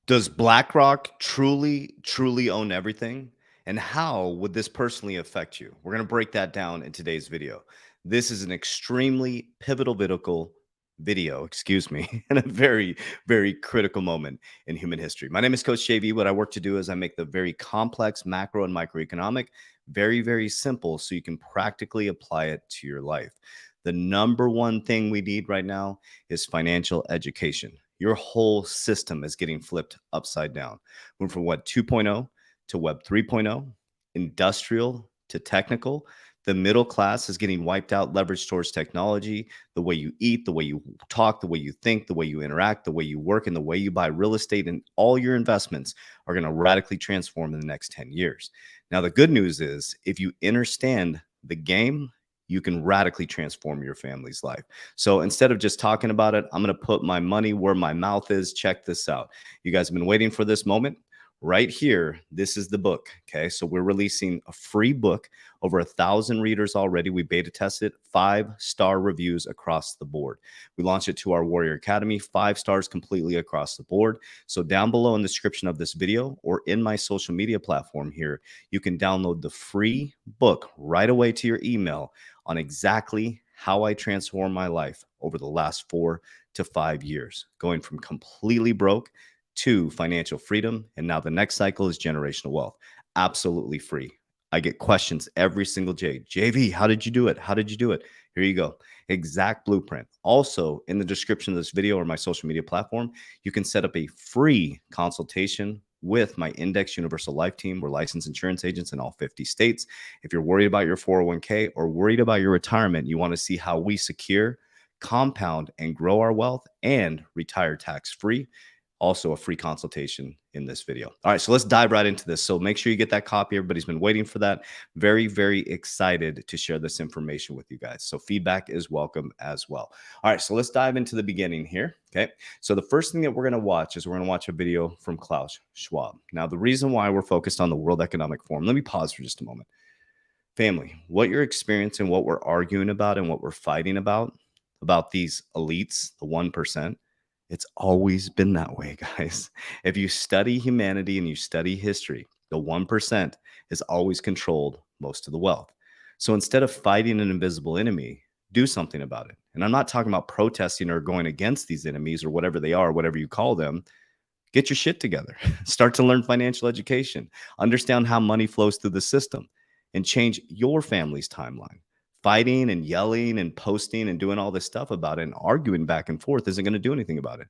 Does BlackRock truly own everything? And how would this personally affect you? We're going to break that down in today's video. This is an extremely video, excuse me, and a very critical moment in human history. My name is Coach JV. What I work to do is I make the very complex macro and microeconomic very simple so you can practically apply it to your life. The number one thing we need right now is financial education. Your whole system is getting flipped upside down. Went from Web 2.0 to Web 3.0, industrial to technical. The middle class is getting wiped out, leveraged towards technology. The way you eat, the way you talk, the way you think, the way you interact, the way you work, and the way you buy real estate, and all your investments are going to radically transform in the next 10 years. Now, the good news is if you understand the game, you can radically transform your family's life. So instead of just talking about it, I'm going to put my money where my mouth is. Check this out. You guys have been waiting for this moment. Right here, this is the book. Okay, so we're releasing a free book, over 1,000 readers already. We beta tested, 5-star reviews across the board. We launched it to our Warrior Academy, 5 stars completely across the board. So down below in the description of this video or in my social media platform here, you can download the free book right away to your email on exactly how I transformed my life over the last 4 to 5 years, going from completely broke to financial freedom. And now the next cycle is generational wealth. Absolutely free. I get questions every single day. JV, how did you do it? How did you do it? Here you go. Exact blueprint. Also, in the description of this video or my social media platform, you can set up a free consultation with my Index Universal Life team. We're licensed insurance agents in all 50 states. If you're worried about your 401k or worried about your retirement, you want to see how we secure, compound, and grow our wealth and retire tax-free, also a free consultation in this video. All right, so let's dive right into this. So make sure you get that copy. Everybody's been waiting for that. Very excited to share this information with you guys. So feedback is welcome as well. All right, so let's dive into the beginning here. Okay, so the first thing that we're going to watch is we're going to watch a video from Klaus Schwab. Now, the reason why we're focused on the World Economic Forum, let me pause for just a moment. Family, what you're experiencing, what we're arguing about, and what we're fighting about these elites, the 1%, it's always been that way, guys. If you study humanity and you study history, the 1% has always controlled most of the wealth. So instead of fighting an invisible enemy, do something about it. And I'm not talking about protesting or going against these enemies or whatever they are, whatever you call them. Get your shit together. Start to learn financial education. Understand how money flows through the system and change your family's timeline. Fighting and yelling and posting and doing all this stuff about it and arguing back and forth isn't going to do anything about it.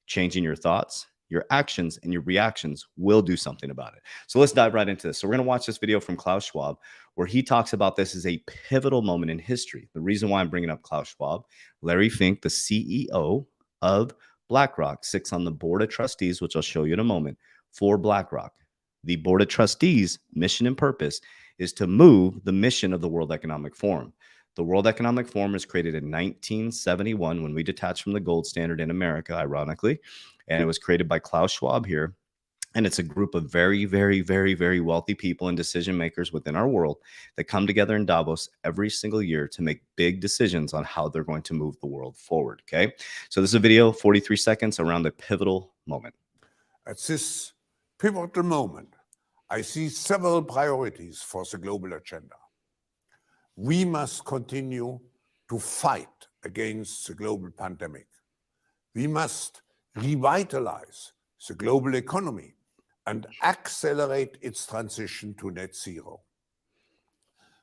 Changing your thoughts, your actions, and your reactions will do something about it. So let's dive right into this. So we're going to watch this video from Klaus Schwab where he talks about this as a pivotal moment in history. The reason why I'm bringing up Klaus Schwab, Larry Fink, the CEO of BlackRock, sits on the board of trustees, which I'll show you in a moment, for BlackRock. The board of trustees' mission and purpose is to move the mission of the World Economic Forum. The World Economic Forum was created in 1971 when we detached from the gold standard in America, ironically, and it was created by Klaus Schwab here. And it's a group of very wealthy people and decision makers within our world that come together in Davos every single year to make big decisions on how they're going to move the world forward. Okay, so this is a video, 43 seconds, around the pivotal moment. At this pivotal moment, I see several priorities for the global agenda. We must continue to fight against the global pandemic. We must revitalize the global economy and accelerate its transition to net zero.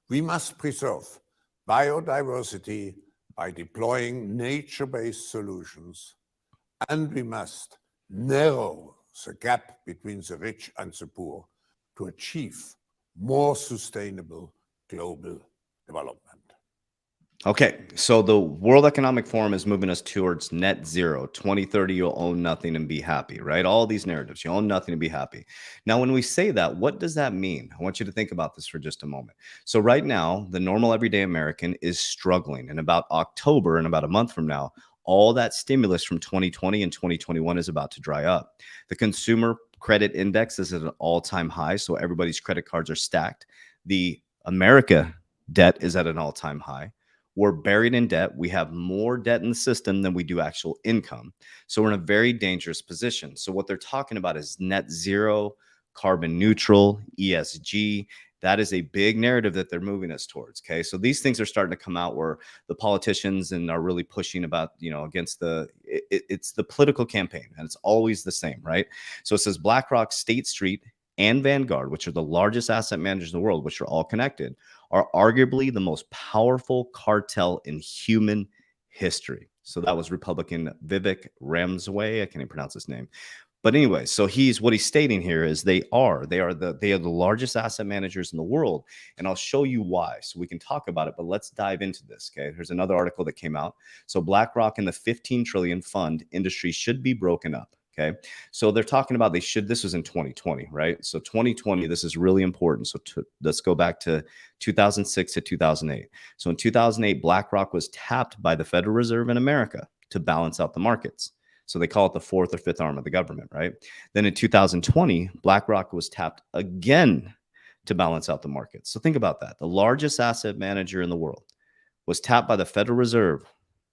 We must preserve biodiversity by deploying nature-based solutions, and we must narrow the gap between the rich and the poor to achieve more sustainable global development. Okay, so the World Economic Forum is moving us towards net zero. 2030, you'll own nothing and be happy, right? All these narratives, you own nothing and be happy. Now, when we say that, what does that mean? I want you to think about this for just a moment. So right now, the normal everyday American is struggling. And about October, and about a month from now, all that stimulus from 2020 and 2021 is about to dry up. The consumer credit index is at an all-time high, so everybody's credit cards are stacked. The America debt is at an all-time high. We're buried in debt. We have more debt in the system than we do actual income. So we're in a very dangerous position. So what they're talking about is net zero, carbon neutral, ESG. That is a big narrative that they're moving us towards. Okay. So these things are starting to come out where the politicians and are really pushing about, against it's the political campaign, and it's always the same, right? So it says BlackRock, State Street, and Vanguard, which are the largest asset managers in the world, which are all connected, are arguably the most powerful cartel in human history. So that was Republican Vivek Ramsway. I can't even pronounce his name. But anyway, so what he's stating here is they are the largest asset managers in the world, and I'll show you why, so we can talk about it. But let's dive into this. Okay, here's another article that came out. So BlackRock and the 15 trillion fund industry should be broken up. Okay, so they're talking about this was in 2020, right? So 2020, this is really important. So let's go back to 2006 to 2008. So in 2008, BlackRock was tapped by the Federal Reserve in America to balance out the markets. So they call it the fourth or fifth arm of the government, right? Then in 2020, BlackRock was tapped again to balance out the markets. So think about that. The largest asset manager in the world was tapped by the Federal Reserve,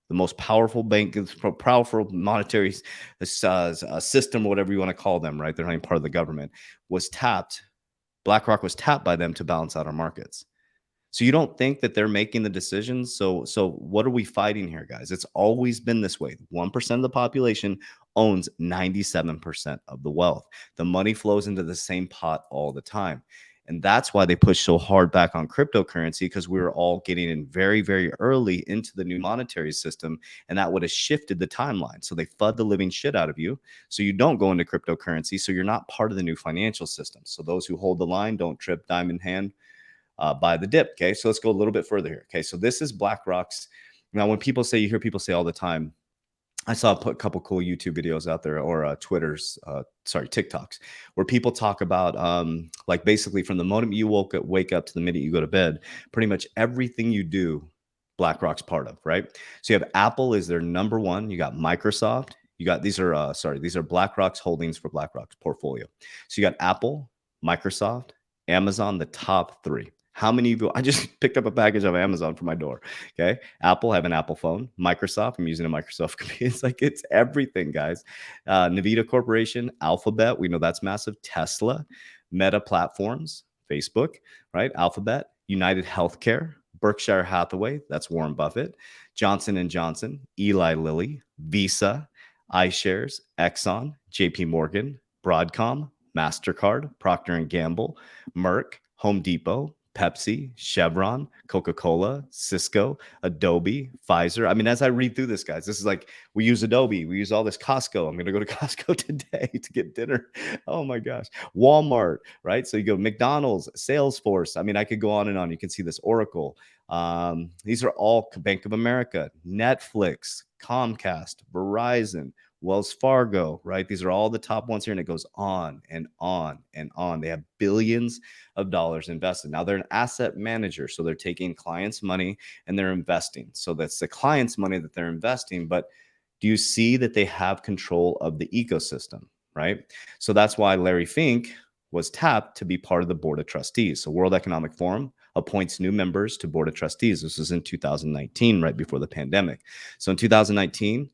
the most powerful bank, powerful monetary system, whatever you want to call them, right? They're not even part of the government, was tapped. BlackRock was tapped by them to balance out our markets. So you don't think that they're making the decisions? So what are we fighting here, guys? It's always been this way. 1% of the population owns 97% of the wealth. The money flows into the same pot all the time. And that's why they push so hard back on cryptocurrency, because we were all getting in very, very early into the new monetary system. And that would have shifted the timeline. So they FUD the living shit out of you. So you don't go into cryptocurrency. So you're not part of the new financial system. So those who hold the line don't trip diamond hand by the dip. Okay, so let's go a little bit further here. Okay, so this is BlackRock's. Now, when people say, you hear people say all the time, I saw a couple cool YouTube videos out there, or TikToks, where people talk about like basically from the moment you wake up to the minute you go to bed, pretty much everything you do, BlackRock's part of, right? So you have Apple is their number one. You got Microsoft. You got these are BlackRock's holdings for BlackRock's portfolio. So you got Apple, Microsoft, Amazon, the top three. How many of you? I just picked up a package of Amazon for my door. Okay. Apple, I have an Apple phone. Microsoft, I'm using a Microsoft computer. It's everything, guys. Nvidia Corporation, Alphabet, we know that's massive. Tesla, Meta Platforms, Facebook, right? Alphabet, United Healthcare, Berkshire Hathaway, that's Warren Buffett, Johnson & Johnson, Eli Lilly, Visa, iShares, Exxon, JP Morgan, Broadcom, MasterCard, Procter & Gamble, Merck, Home Depot, Pepsi, Chevron, Coca-Cola, Cisco, Adobe, Pfizer. I mean, as I read through this, guys, this is like, we use Adobe, we use all this Costco. I'm going to go to Costco today to get dinner. Oh my gosh. Walmart, right? So you go McDonald's, Salesforce. I mean, I could go on and on. You can see this Oracle. These are all Bank of America, Netflix, Comcast, Verizon, Wells Fargo, right? These are all the top ones here, and it goes on and on and on. They have billions of dollars invested. Now they're an asset manager, so they're taking clients' money and they're investing. So that's the clients' money that they're investing. But do you see that they have control of the ecosystem, right? So that's why Larry Fink was tapped to be part of the board of trustees. So World Economic Forum appoints new members to board of trustees. This was in 2019, right before the pandemic. So in 2019,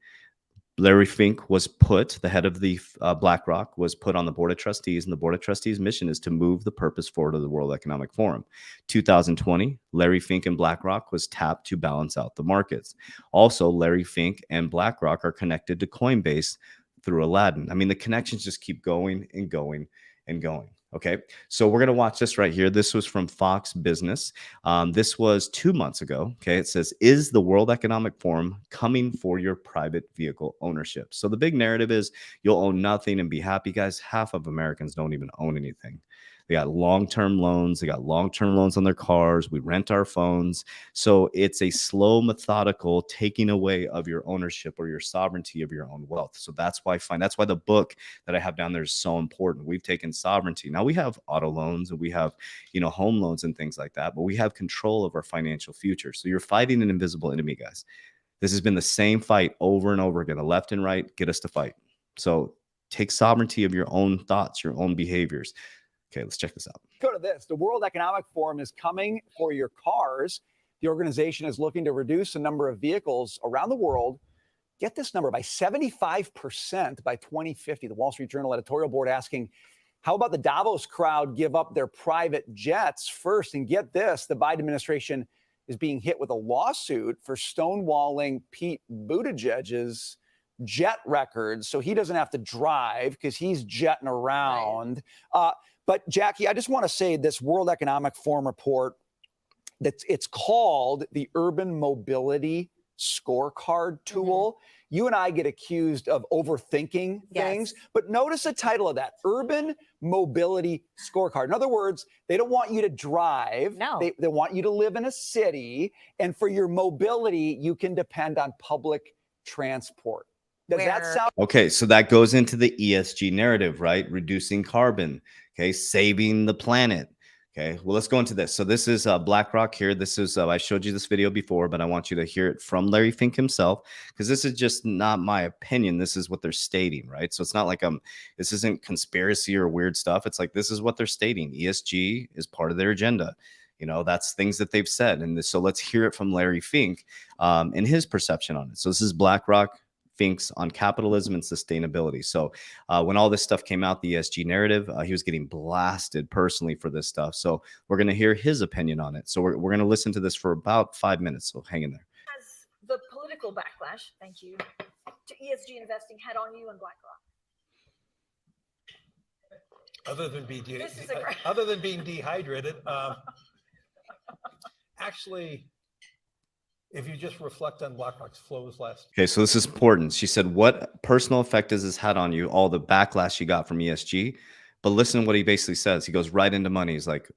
Larry Fink was the head of the BlackRock, was put on the board of trustees, and the board of trustees' mission is to move the purpose forward of the World Economic Forum. 2020, Larry Fink and BlackRock was tapped to balance out the markets. Also, Larry Fink and BlackRock are connected to Coinbase through Aladdin. I mean, the connections just keep going and going and going. Okay, so we're going to watch this right here. This was from Fox Business. This was 2 months ago. Okay, it says, is the World Economic Forum coming for your private vehicle ownership? So the big narrative is you'll own nothing and be happy. Guys, half of Americans don't even own anything. They got long-term loans. They got long-term loans on their cars. We rent our phones. So it's a slow, methodical taking away of your ownership or your sovereignty of your own wealth. So that's why the book that I have down there is so important. We've taken sovereignty. Now we have auto loans and we have, home loans and things like that, but we have control of our financial future. So you're fighting an invisible enemy, guys. This has been the same fight over and over again. The left and right get us to fight. So take sovereignty of your own thoughts, your own behaviors. Okay, let's check this out. Go to this. The World Economic Forum is coming for your cars. The organization is looking to reduce the number of vehicles around the world, get this number, by 75% by 2050. The Wall Street Journal editorial board asking, how about the Davos crowd give up their private jets first? And get this, the Biden administration is being hit with a lawsuit for stonewalling Pete Buttigieg's jet records, so he doesn't have to drive because he's jetting around. Right. But Jackie, I just want to say this World Economic Forum report, it's called the Urban Mobility Scorecard Tool. You and I get accused of overthinking things, but notice the title of that, Urban Mobility Scorecard. In other words, they don't want you to drive. No. They want you to live in a city, and for your mobility, you can depend on public transport. Does that sound okay? So that goes into the ESG narrative, right? Reducing carbon, okay, saving the planet. Okay, well, let's go into this. So this is BlackRock here. This is, I showed you this video before, but I want you to hear it from Larry Fink himself, because this is just not my opinion. This is what they're stating, right? So it's not like this isn't conspiracy or weird stuff. It's like, this is what they're stating. ESG is part of their agenda. You know, that's things that they've said. And so let's hear it from Larry Fink and his perception on it. So this is BlackRock Fink's on capitalism and sustainability. So when all this stuff came out, the ESG narrative, he was getting blasted personally for this stuff. So we're going to hear his opinion on it. So we're going to listen to this for about 5 minutes. So hang in there. Has the political backlash, thank you, to ESG investing had on you and BlackRock? Other than being dehydrated, actually, if you just reflect on BlackRock's flows last year. Okay, so this is important. She said, what personal effect has this had on you? All the backlash you got from ESG. But listen to what he basically says. He goes right into money. He's like,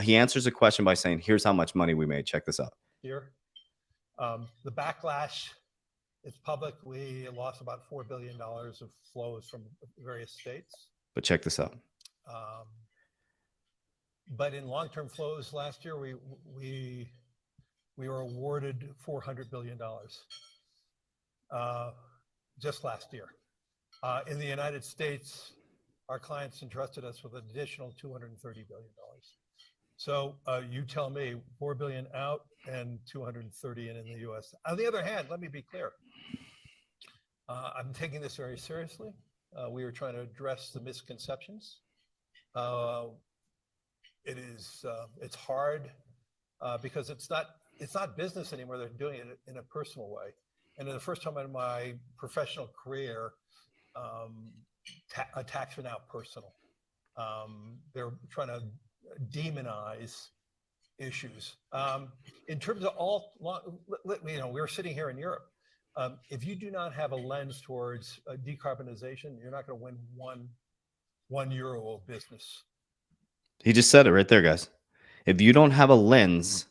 he answers a question by saying, here's how much money we made. Check this out. Here, the backlash, it's public. We lost about $4 billion of flows from various states. But check this out. But in long-term flows last year, we were awarded $400 billion just last year. In the United States, our clients entrusted us with an additional $230 billion. So you tell me, $4 billion out and 230 in the US. On the other hand, let me be clear. I'm taking this very seriously. We are trying to address the misconceptions. It's hard because it's not business anymore. They're doing it in a personal way. And in the first time in my professional career, attacks are now personal. They're trying to demonize issues. In terms of we're sitting here in Europe. If you do not have a lens towards decarbonization, you're not going to win one euro of business. He just said it right there, guys. If you don't have a lens,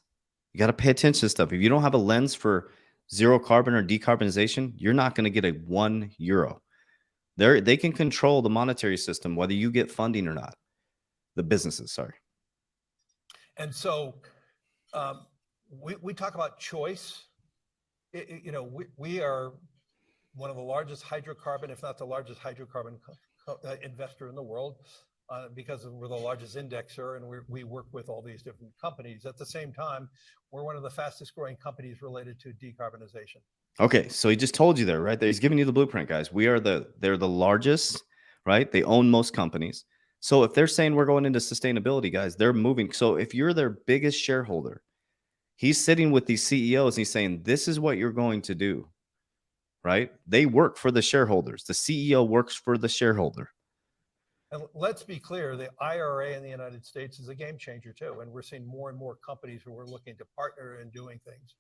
you got to pay attention to stuff. If you don't have a lens for zero carbon or decarbonization, you're not going to get a 1 euro. They can control the monetary system, whether you get funding or not. The businesses, sorry. And so we talk about choice. We are one of the largest hydrocarbon, if not the largest hydrocarbon investor in the world, because we're the largest indexer and we work with all these different companies. At the same time, we're one of the fastest growing companies related to decarbonization. Okay, so he just told you there, right? He's giving you the blueprint, guys. They're the largest, right? They own most companies. So if they're saying we're going into sustainability, guys, they're moving. So if you're their biggest shareholder, he's sitting with these CEOs and he's saying, this is what you're going to do, right? They work for the shareholders. The CEO works for the shareholder. And let's be clear, the IRA in the United States is a game changer too. And we're seeing more and more companies who are looking to partner in doing things.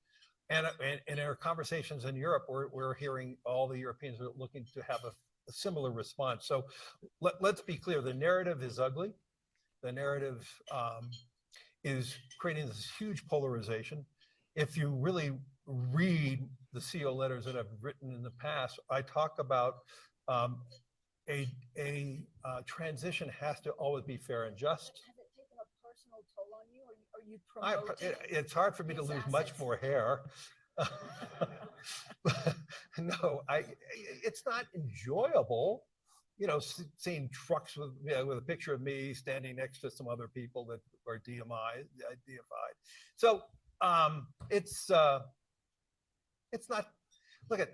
And in our conversations in Europe, we're hearing all the Europeans are looking to have a similar response. So let's be clear, the narrative is ugly. The narrative is creating this huge polarization. If you really read the CEO letters that I've written in the past, I talk about a transition has to always be fair and just. Has it taken a personal toll on you? Or are you promoting? It's hard for me to lose much more hair. No, it's not enjoyable. Seeing trucks with a picture of me standing next to some other people that are deified. So It's not. Look at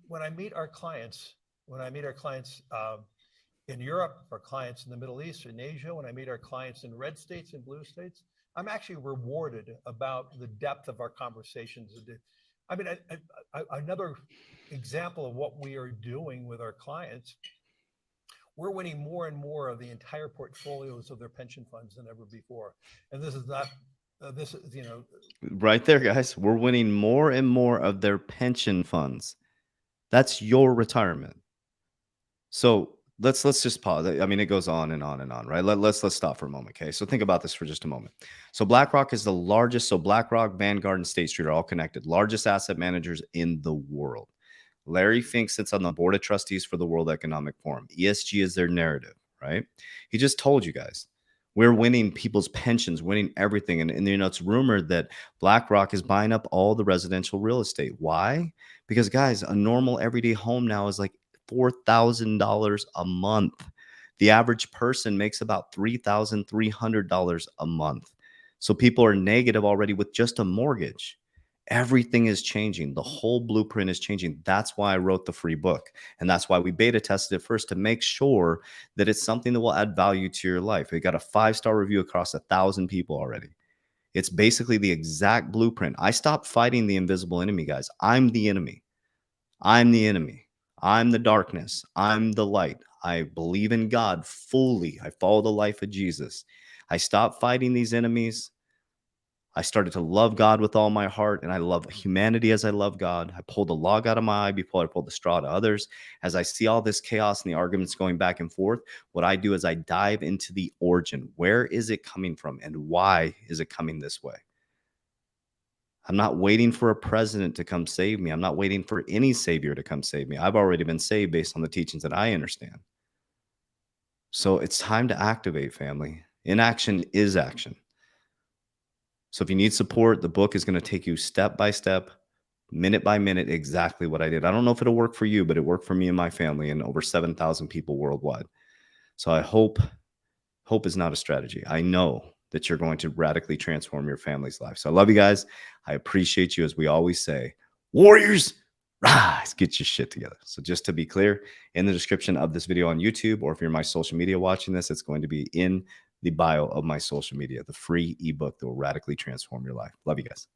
when I meet our clients, in Europe, our clients in the Middle East, in Asia, when I meet our clients in red states and blue states, I'm actually rewarded about the depth of our conversations. I mean, another example of what we are doing with our clients, we're winning more and more of the entire portfolios of their pension funds than ever before. And this is not, this is, Right there, guys. We're winning more and more of their pension funds. That's your retirement. So let's just pause. I mean, it goes on and on and on, right? Let's stop for a moment, okay? So think about this for just a moment. So BlackRock is the largest. So BlackRock, Vanguard, and State Street are all connected. Largest asset managers in the world. Larry Fink sits on the board of trustees for the World Economic Forum. ESG is their narrative, right? He just told you guys. We're winning people's pensions, winning everything. And it's rumored that BlackRock is buying up all the residential real estate. Why? Because, guys, a normal everyday home now is like $4,000 a month. The average person makes about $3,300 a month. So people are negative already with just a mortgage. Everything is changing. The whole blueprint is changing. That's why I wrote the free book. And that's why we beta tested it first to make sure that it's something that will add value to your life. It got a 5-star review across 1,000 people already. It's basically the exact blueprint. I stopped fighting the invisible enemy, guys. I'm the enemy. I'm the enemy. I'm the darkness. I'm the light. I believe in God fully. I follow the life of Jesus. I stopped fighting these enemies. I started to love God with all my heart, and I love humanity as I love God. I pulled the log out of my eye before I pulled the straw to others. As I see all this chaos and the arguments going back and forth, what I do is I dive into the origin. Where is it coming from, and why is it coming this way? I'm not waiting for a president to come save me. I'm not waiting for any savior to come save me. I've already been saved based on the teachings that I understand. So it's time to activate, family. Inaction is action. So if you need support, the book is going to take you step by step, minute by minute, exactly what I did. I don't know if it'll work for you, but it worked for me and my family and over 7,000 people worldwide. So I hope is not a strategy. I know that you're going to radically transform your family's life. So I love you guys. I appreciate you. As we always say, warriors, rise, get your shit together. So just to be clear, in the description of this video on YouTube, or if you're my social media watching this, it's going to be in the bio of my social media, the free ebook that will radically transform your life. Love you guys.